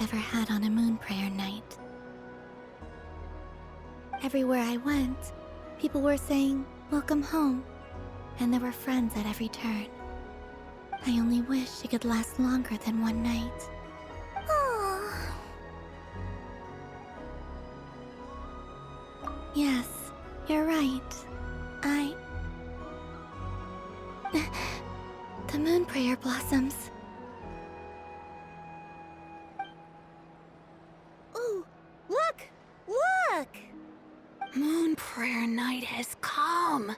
ever had on a moon prayer night. Everywhere I went, people were saying, "Welcome home," and there were friends at every turn. I only wish it could last longer than one night. Oh. Yes, you're right. The moon prayer blossoms. Ooh, look! Look! Moon prayer night has come.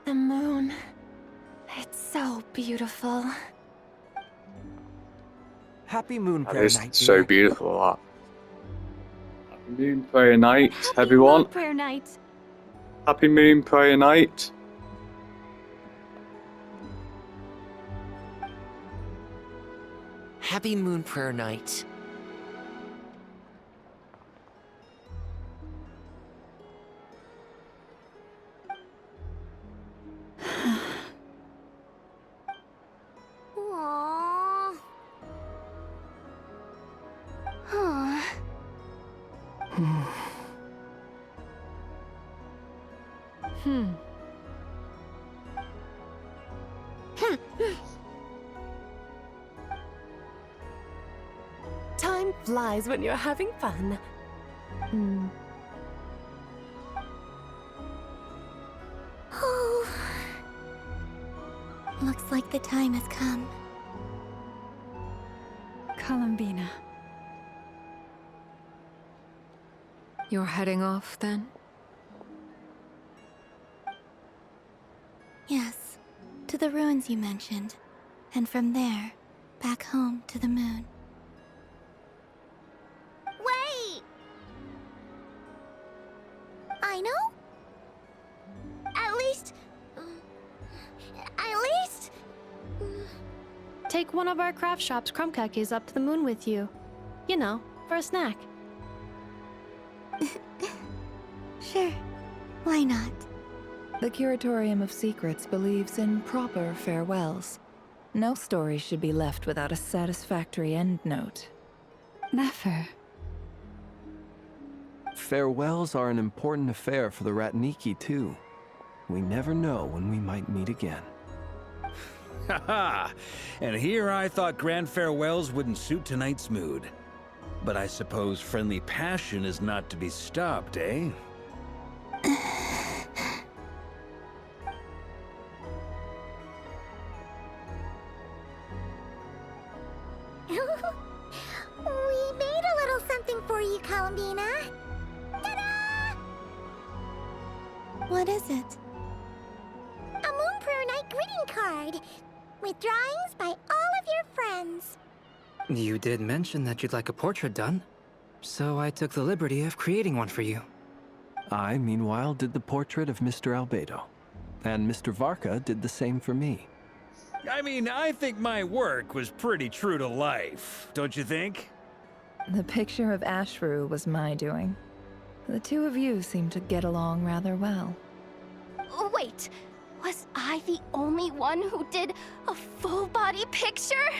The moon. It's so beautiful. Happy Moon That Prayer is Night, so dear. beautiful. That. Happy Moon Prayer Night, Happy everyone. Moon prayer night. Happy Moon Prayer Night. Happy Moon Prayer Night. Aww. Huh. Time flies when you're having fun. Oh. Looks like the time has come. Columbina. You're heading off, then? Yes, to the ruins you mentioned, and from there, back home to the moon. Wait! I know? At least... Take one of our craft shop's crumb cookies up to the moon with you. You know, for a snack. Sure, why not? The Curatorium of Secrets believes in proper farewells. No story should be left without a satisfactory endnote. Never. Farewells are an important affair for the Ratniki, too. We never know when we might meet again. Haha! And here I thought grand farewells wouldn't suit tonight's mood. But I suppose friendly passion is not to be stopped, eh? We made a little something for you, Columbina. Ta-da! What is it? A Moon Prayer Night greeting card with drawings by all of your friends. You did mention that you'd like a portrait done, so I took the liberty of creating one for you. I, meanwhile, did the portrait of Mr. Albedo. And Mr. Varka did the same for me. I mean, I think my work was pretty true to life, don't you think? The picture of Ashru was my doing. The two of you seem to get along rather well. Wait, was I the only one who did a full-body picture?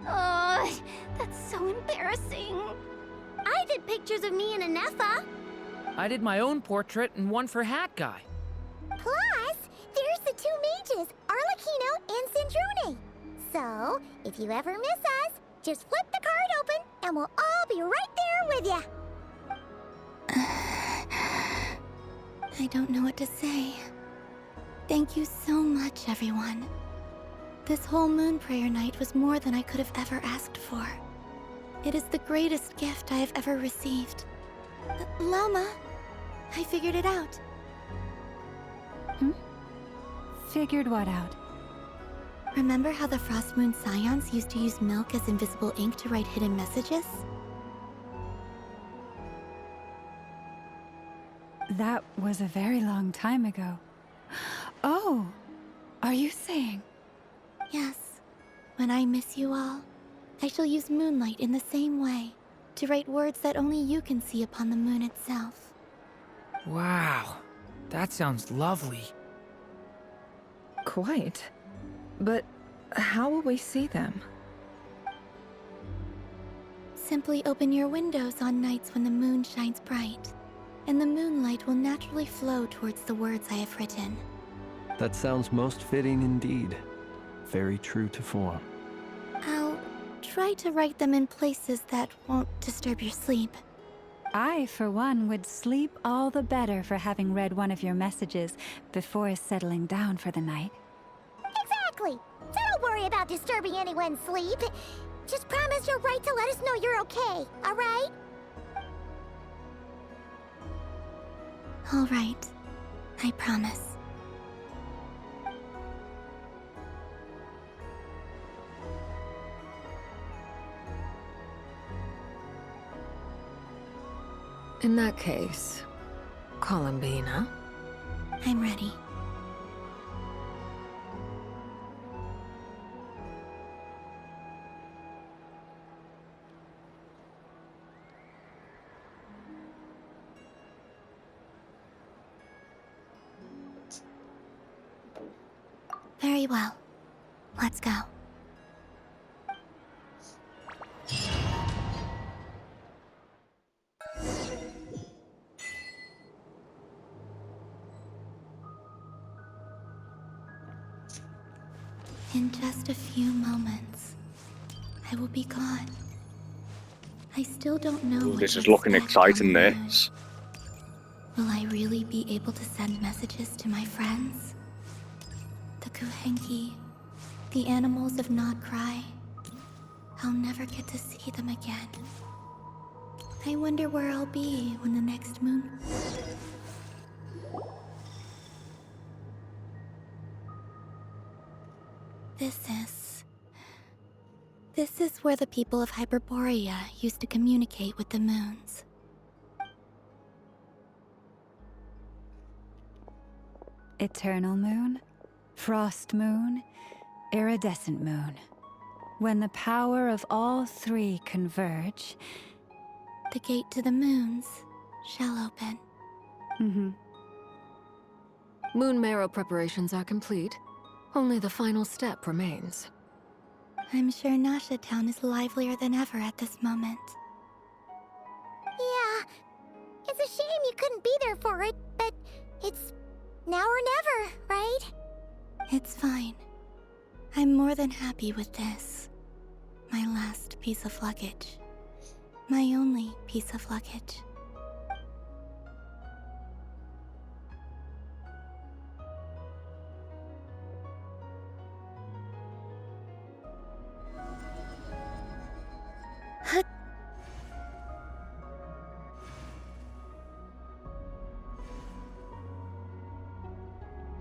That's so embarrassing. I did pictures of me and Anefa. I did my own portrait and one for Hat Guy. Plus, there's the two mages, Arlecchino and Sandrone. So, if you ever miss us, just flip the card open and we'll all be right there with you. I don't know what to say. Thank you so much, everyone. This whole moon prayer night was more than I could have ever asked for. It is the greatest gift I have ever received. Lama, I figured it out. Figured what out? Remember how the Frost Moon Scions used to use milk as invisible ink to write hidden messages? That was a very long time ago. Oh, are you saying? Yes. When I miss you all, I shall use moonlight in the same way, to write words that only you can see upon the moon itself. Wow, that sounds lovely. Quite. But how will we see them? Simply open your windows on nights when the moon shines bright, and the moonlight will naturally flow towards the words I have written. That sounds most fitting indeed. Very true to form. I'll try to write them in places that won't disturb your sleep. I, for one, would sleep all the better for having read one of your messages before settling down for the night. Exactly. So don't worry about disturbing anyone's sleep. Just promise you'll write to let us know you're okay, alright? All right. I promise. In that case, Columbina? I'm ready. Very well. Let's go. In just a few moments, I will be gone. I still don't know what This to is looking expect on exciting, the moon. this. Will I really be able to send messages to my friends? The Kuhenki, the animals of Not Cry. I'll never get to see them again. I wonder where I'll be when the next moon... This is where the people of Hyperborea used to communicate with the moons. Eternal moon, frost moon, iridescent moon. When the power of all three converge... The gate to the moons shall open. Moon marrow preparations are complete. Only the final step remains. I'm sure Nasha Town is livelier than ever at this moment. Yeah, it's a shame you couldn't be there for it, but it's now or never, right? It's fine. I'm more than happy with this. My last piece of luggage. My only piece of luggage.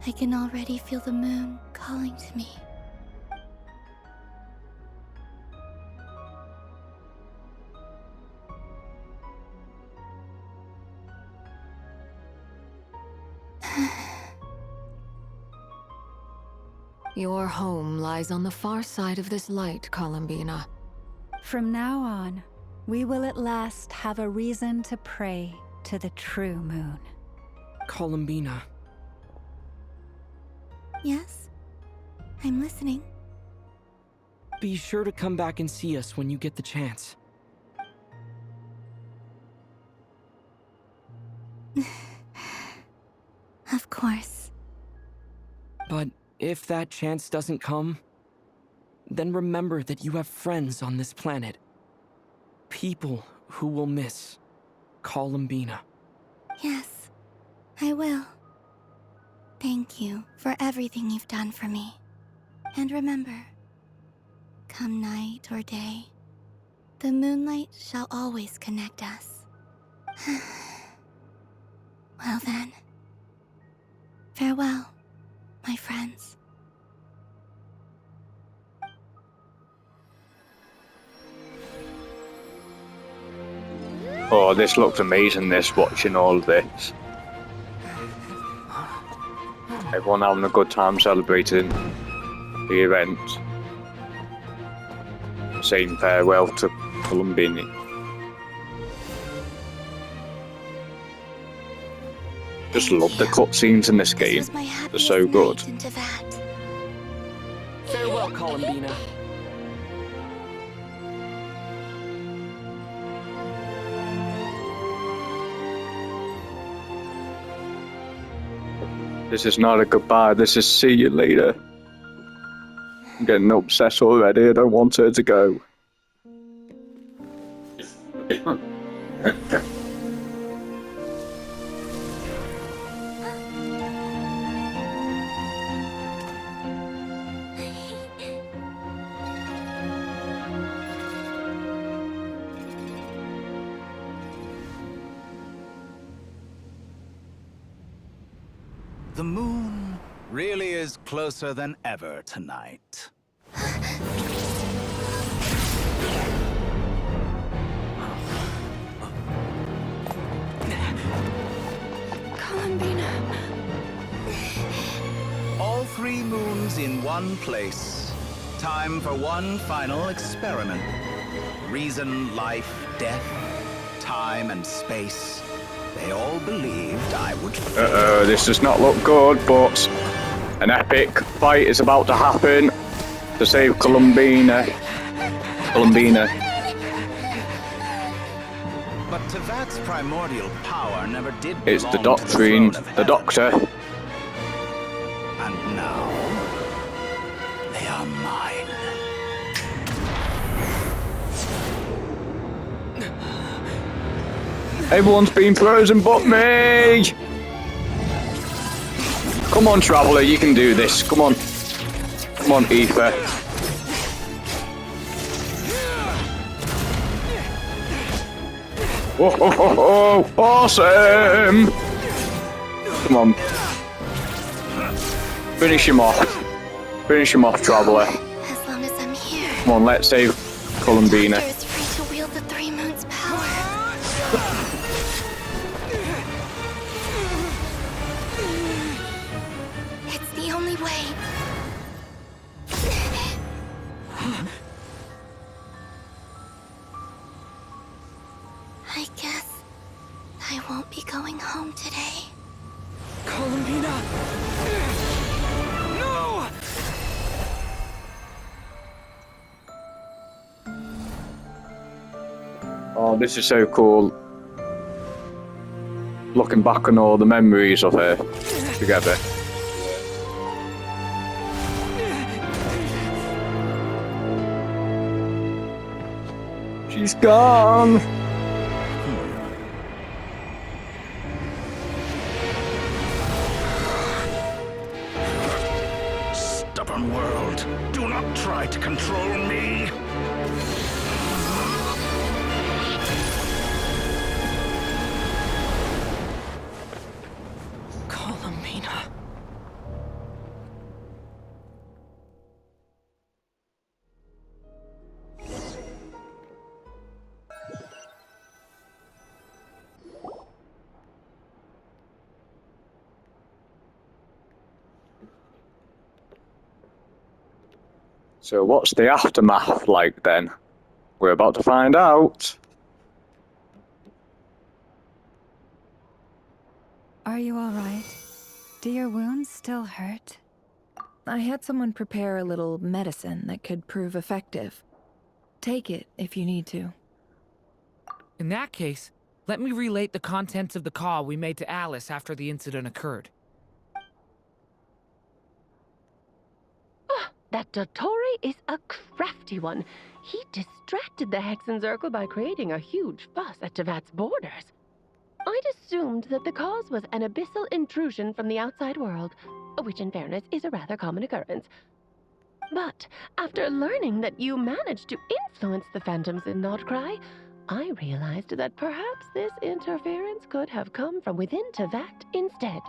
I can already feel the moon calling to me. Your home lies on the far side of this light, Columbina. From now on, we will at last have a reason to pray to the true moon. Columbina. Yes? I'm listening. Be sure to come back and see us when you get the chance. Of course. But if that chance doesn't come, then remember that you have friends on this planet. People who will miss Columbina. Yes, I will. Thank you for everything you've done for me. And remember, come night or day, the moonlight shall always connect us. Well then, farewell, my friends. Oh, this looks amazing, watching all of this. Everyone having a good time celebrating the event. Saying farewell to Columbini. Just love the cutscenes in this game. They're so good. Into that. out, Columbina. This is not a goodbye, this is see you later. I'm getting obsessed already, I don't want her to go. The moon really is closer than ever tonight. Columbina. All 3 moons in one place. Time for one final experiment. Reason, life, death, time and space. They all believed I would fail. This does not look good, but an epic fight is about to happen to save Columbina. But Tevat's primordial power never did belong It's the to Doctrine, throne of the heaven. Doctor. And now, they are mine. Everyone's been frozen but me! Come on, Traveller, you can do this. Come on. Come on, Aoife. Oh, awesome! Come on. Finish him off. Finish him off, Traveller. As long as I'm here, Come on, let's save Columbina. Doctor is free to wield the 3 moons' power. It's the only way. I guess I won't be going home today. Columbina! No! Oh, this is so cool. Looking back on all the memories of her together. She's gone! Stubborn world, do not try to control me. Columbina. So what's the aftermath like then? We're about to find out. Are you all right? Do your wounds still hurt? I had someone prepare a little medicine that could prove effective. Take it if you need to. In that case, let me relate the contents of the call we made to Alice after the incident occurred. That Dottore is a crafty one. He distracted the Hexenzirkel by creating a huge fuss at Tevat's borders. I'd assumed that the cause was an abyssal intrusion from the outside world, which in fairness is a rather common occurrence. But after learning that you managed to influence the phantoms in Nodcry, I realized that perhaps this interference could have come from within Tevat instead.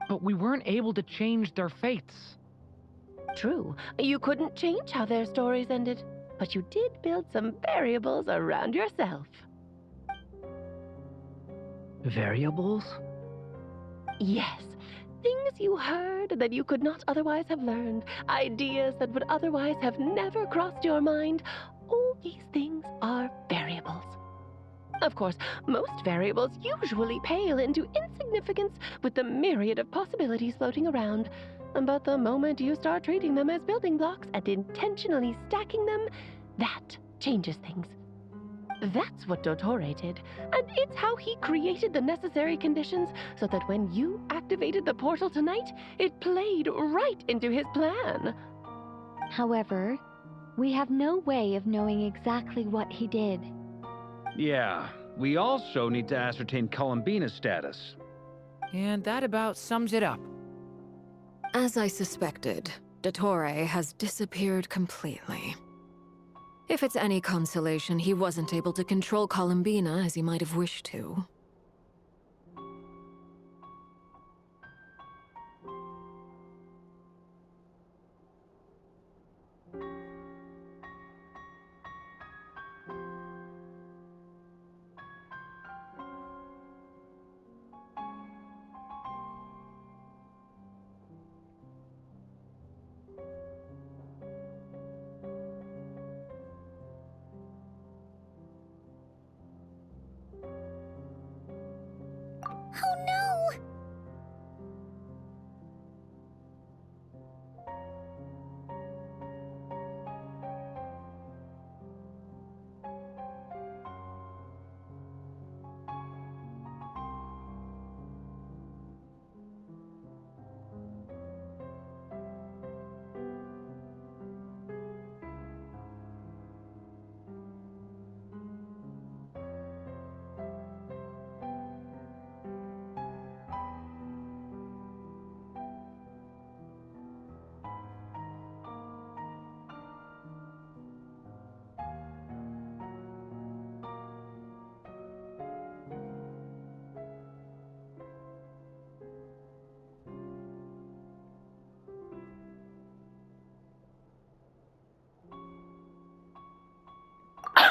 But we weren't able to change their fates. True, you couldn't change how their stories ended, but you did build some variables around yourself. Variables? Yes, things you heard that you could not otherwise have learned, ideas that would otherwise have never crossed your mind. All these things are variables. Of course, most variables usually pale into insignificance with the myriad of possibilities floating around. But the moment you start treating them as building blocks and intentionally stacking them, that changes things. That's what Dottore did, and it's how he created the necessary conditions so that when you activated the portal tonight, it played right into his plan. However, we have no way of knowing exactly what he did. Yeah, we also need to ascertain Columbina's status. And that about sums it up. As I suspected, Dottore has disappeared completely. If it's any consolation, he wasn't able to control Columbina as he might have wished to. Oh no!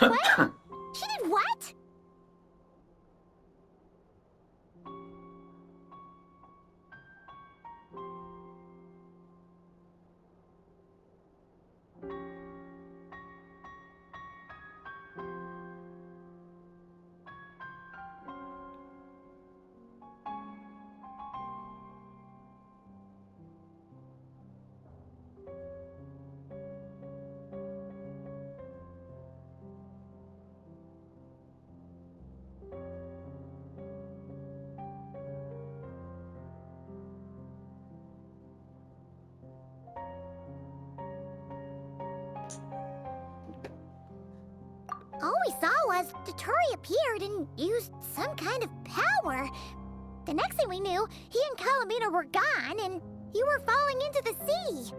What? She did what? All we saw was Dottore appeared and used some kind of power. The next thing we knew, he and Columbina were gone and you were falling into the sea.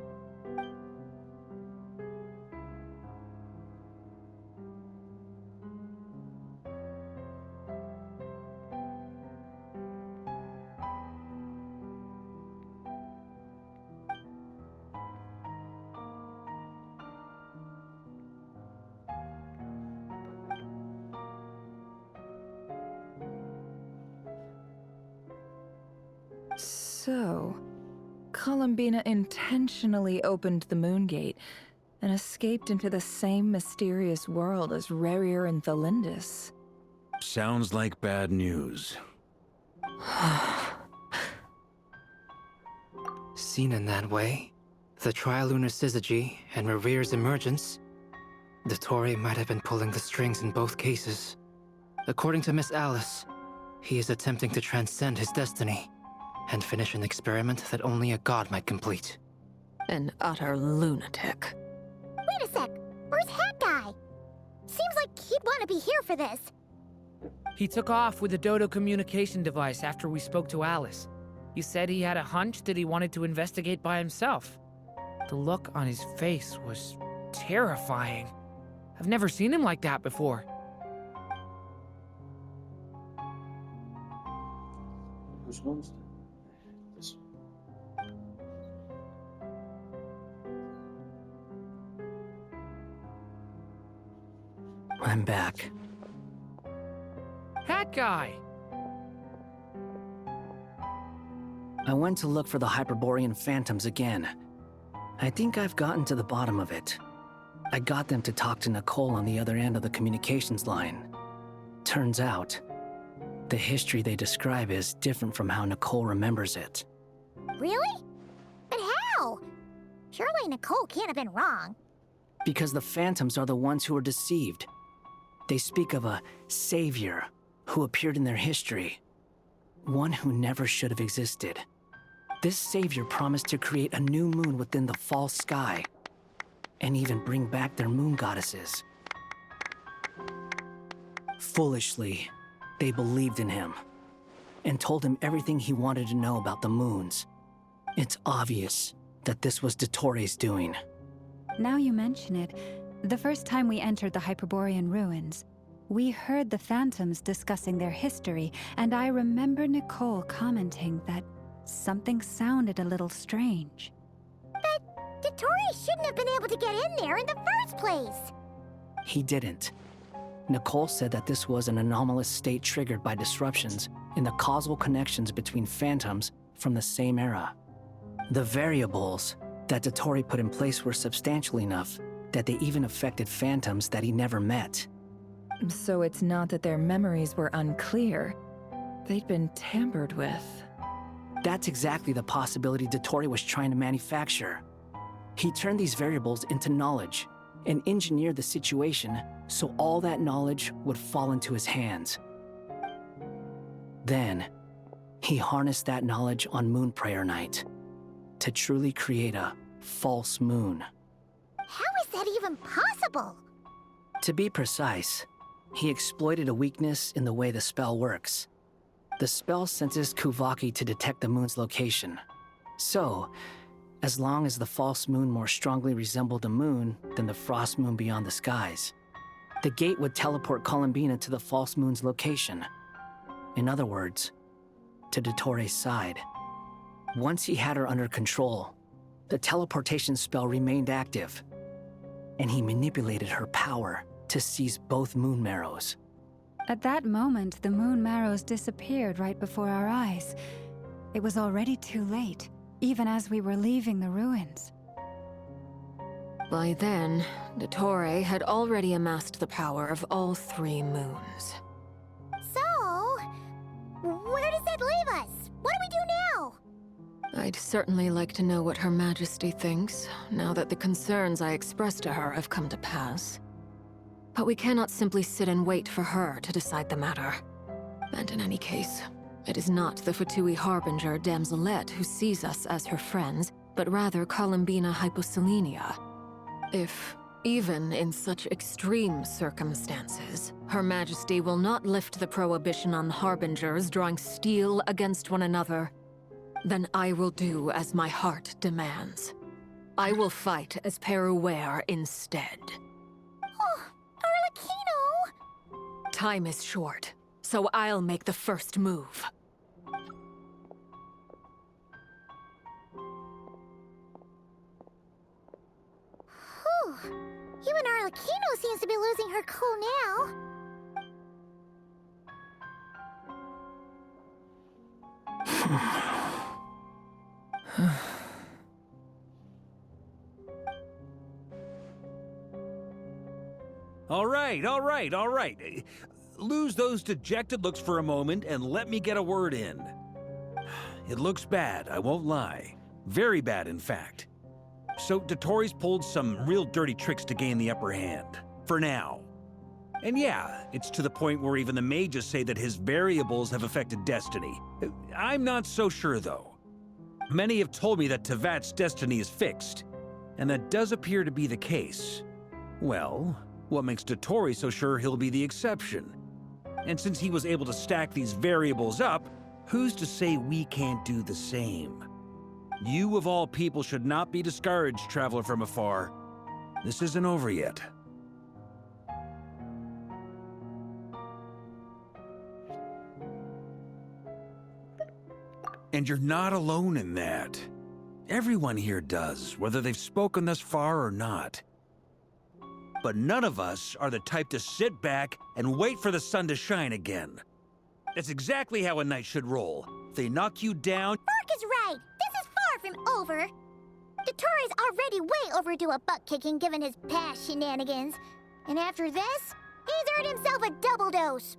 So, Columbina intentionally opened the Moon Gate and escaped into the same mysterious world as Rerir and Thalindus. Sounds like bad news. Seen in that way, the trilunar syzygy and Rerir's emergence, Dottore might have been pulling the strings in both cases. According to Miss Alice, he is attempting to transcend his destiny and finish an experiment that only a god might complete. An utter lunatic. Wait a sec, where's Hat Guy? Seems like he'd want to be here for this. He took off with the Dodo communication device after we spoke to Alice. He said he had a hunch that he wanted to investigate by himself. The look on his face was terrifying. I've never seen him like that before. Who's monster? I'm back. Hat Guy! I went to look for the Hyperborean phantoms again. I think I've gotten to the bottom of it. I got them to talk to Nicole on the other end of the communications line. Turns out, the history they describe is different from how Nicole remembers it. Really? But know? Surely Nicole can't have been wrong. Because the phantoms are the ones who are deceived. They speak of a savior who appeared in their history. One who never should have existed. This savior promised to create a new moon within the false sky, and even bring back their moon goddesses. Foolishly, they believed in him, and told him everything he wanted to know about the moons. It's obvious that this was Dottoro's doing. Now you mention it, the first time we entered the Hyperborean ruins, we heard the phantoms discussing their history, and I remember Nicole commenting that something sounded a little strange. But Dottore shouldn't have been able to get in there in the first place. He didn't. Nicole said that this was an anomalous state triggered by disruptions in the causal connections between phantoms from the same era. The variables that Dottore put in place were substantial enough that they even affected phantoms that he never met. So it's not that their memories were unclear. They'd been tampered with. That's exactly the possibility Dottore was trying to manufacture. He turned these variables into knowledge and engineered the situation so all that knowledge would fall into his hands. Then, he harnessed that knowledge on Moon Prayer Night to truly create a false moon. How is that even possible? To be precise, he exploited a weakness in the way the spell works. The spell senses Kuvaki to detect the moon's location. So, as long as the false moon more strongly resembled a moon than the frost moon beyond the skies, the gate would teleport Columbina to the false moon's location. In other words, to Dottore's side. Once he had her under control, the teleportation spell remained active, and he manipulated her power to seize both moon marrows. At that moment, the moon marrows disappeared right before our eyes. It was already too late, even as we were leaving the ruins. By then, Dottore had already amassed the power of all 3 moons. So, where does that leave us? What do we do now? I'd certainly like to know what Her Majesty thinks, now that the concerns I expressed to her have come to pass. But we cannot simply sit and wait for her to decide the matter. And in any case, it is not the Fatui Harbinger Damselette who sees us as her friends, but rather Columbina Hyposelenia. If, even in such extreme circumstances, Her Majesty will not lift the prohibition on Harbingers drawing steel against one another, then I will do as my heart demands. I will fight as Peruware instead. Oh, Arlecchino! Time is short, so I'll make the first move. Whew. Even Arlecchino seems to be losing her cool now. All right. Lose those dejected looks for a moment and let me get a word in. It looks bad, I won't lie. Very bad, in fact. So Dottore's pulled some real dirty tricks to gain the upper hand. For now. And yeah, it's to the point where even the mages say that his variables have affected destiny. I'm not so sure, though. Many have told me that Tevat's destiny is fixed, and that does appear to be the case. Well, what makes Dottore so sure he'll be the exception? And since he was able to stack these variables up, who's to say we can't do the same? You of all people should not be discouraged, traveler from afar. This isn't over yet. And you're not alone in that. Everyone here does, whether they've spoken thus far or not. But none of us are the type to sit back and wait for the sun to shine again. That's exactly how a knight should roll. If they knock you down... Mark is right! This is far from over! Dottore's already way overdue a butt-kicking given his past shenanigans. And after this, he's earned himself a double dose.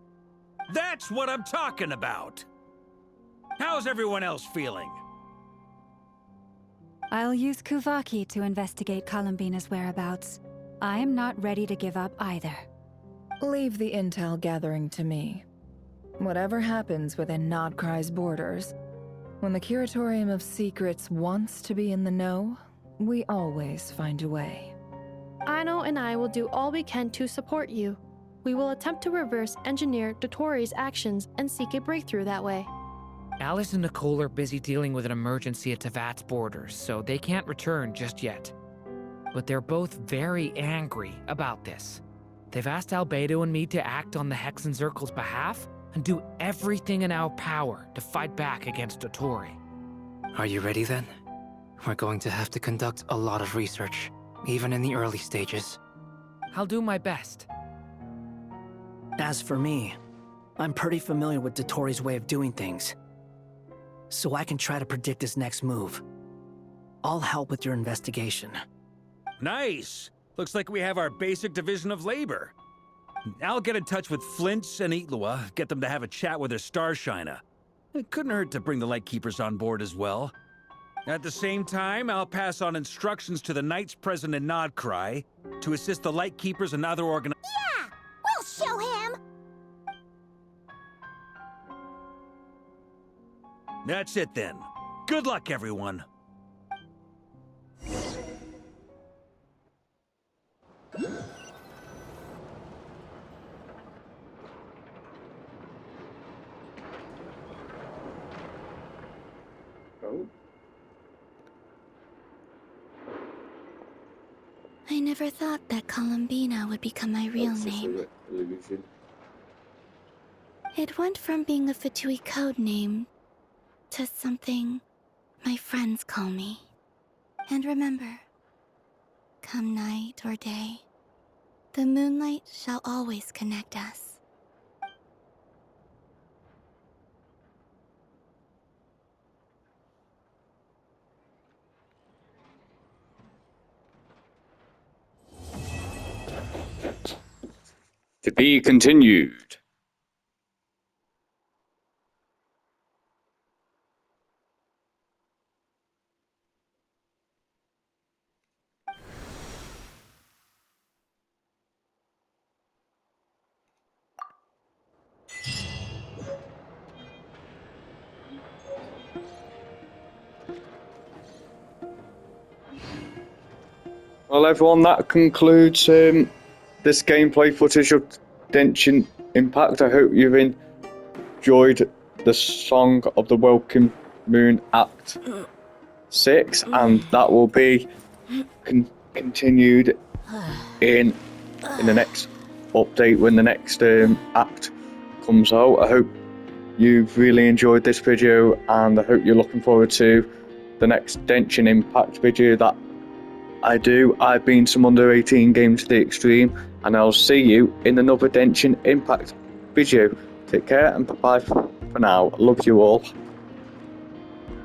That's what I'm talking about! How's everyone else feeling? I'll use Kuvaki to investigate Columbina's whereabouts. I am not ready to give up either. Leave the intel gathering to me. Whatever happens within Nodcry's borders, when the Curatorium of Secrets wants to be in the know, we always find a way. Aino and I will do all we can to support you. We will attempt to reverse engineer Dotori's actions and seek a breakthrough that way. Alice and Nicole are busy dealing with an emergency at Tevat's borders, so they can't return just yet. But they're both very angry about this. They've asked Albedo and me to act on the Hexenzirkel's behalf and do everything in our power to fight back against Dotori. Are you ready then? We're going to have to conduct a lot of research, even in the early stages. I'll do my best. As for me, I'm pretty familiar with Dotori's way of doing things, so I can try to predict his next move. I'll help with your investigation. Nice! Looks like we have our basic division of labor. I'll get in touch with Flints and Eatlua, get them to have a chat with their Starshiner. It couldn't hurt to bring the Lightkeepers on board as well. At the same time, I'll pass on instructions to the Knights present in Nodcry to assist the Lightkeepers and other Yeah! We'll show him! That's it then. Good luck, everyone. I never thought that Columbina would become my real name. It went from being a Fatui code name to something my friends call me. And remember, come night or day, the moonlight shall always connect us. To be continued. Well, everyone, that concludes this gameplay footage of Genshin Impact. I hope you've enjoyed the Song of the Welkin Moon Act 6, and that will be continued in the next update when the next act comes out. I hope you've really enjoyed this video, and I hope you're looking forward to the next Genshin Impact video that I do. I've been some under 18 games to the extreme, and I'll see you in another Genshin Impact video. Take care and bye bye for now. Love you all.